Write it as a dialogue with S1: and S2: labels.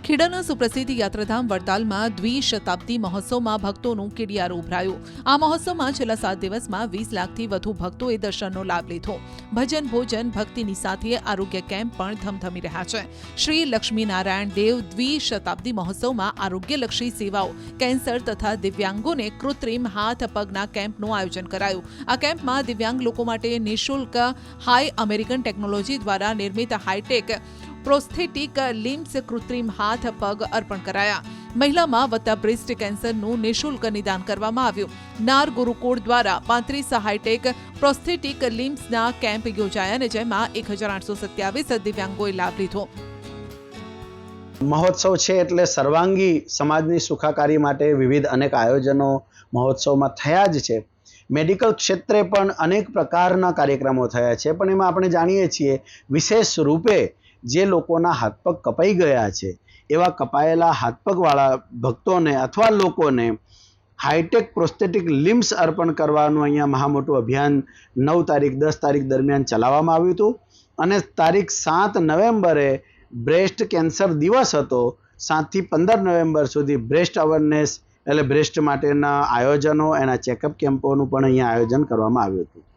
S1: ખેડાના સુપ્રસિદ્ધ યાત્રાધામ વડતાલમાં દ્વિશતાબ્દી મહોત્સવમાં ભક્તોનું કિડિયારું ઉભરાયું। આ મહોત્સવમાં છેલ્લા 7 દિવસમાં 20 લાખથી વધુ ભક્તોએ દર્શનનો લાભ લીધો। ભજન ભોજન ભક્તિની સાથે આરોગ્ય કેમ્પ પણ ધમધમી રહ્યા છે। શ્રી લક્ષ્મીનારાયણ દેવ દ્વિશતાબ્દી મહોત્સવમાં આરોગ્યલક્ષી સેવાઓ, કેન્સર તથા દિવ્યાંગોને કૃત્રિમ હાથ પગના કેમ્પનું આયોજન કરાયું। આ કેમ્પમાં દિવ્યાંગ લોકો માટે નિઃશુલ્ક હાઈ અમેરિકન ટેકનોલોજી દ્વારા નિર્મિત હાઈટેક પ્રોસ્થેટિક લિમ્સ કૃત્રિમ હાથ પગ અર્પણ કરાયા। મહિલામાં વત્તા બ્રેસ્ટ કેન્સરનું નિઃશુલ્ક નિદાન કરવામાં આવ્યું। નાર ગુરુકુળ દ્વારા 35 હાઈટેક પ્રોસ્થેટિક લિમ્સના કેમ્પ યોજાયા અને જેમાં 1827 દિવ્યાંગોએ લાભ લીધો।
S2: મહોત્સવ છે એટલે સર્વાંગી સમાજની સુખાકારી માટે વિવિધ અનેક આયોજનો મહોત્સવમાં થયા જ છે। મેડિકલ ક્ષેત્રે પણ અનેક પ્રકારના કાર્યક્રમો થયા છે, પણ એમાં આપણે જાણીએ છીએ વિશેષ રૂપે જે લોકોના હાથ પગ કપાઈ ગયા છે એવા કપાયેલા હાથ પગવાળા ભક્તોને અથવા લોકોને હાઈટેક પ્રોસ્થેટિક લિમ્સ અર્પણ કરવાનું અહીંયા મહા મોટું અભિયાન 9 તારીખ 10 તારીખ દરમિયાન ચલાવવામાં આવ્યું હતું અને તારીખ 7 નવેમ્બરે બ્રેસ્ટ કેન્સર દિવસ હતો। 7 થી 15 નવેમ્બર સુધી બ્રેસ્ટ અવેરનેસ એટલે બ્રેસ્ટ માટેના આયોજનો, એના ચેકઅપ કેમ્પોનું પણ અહીંયા આયોજન કરવામાં આવ્યું હતું।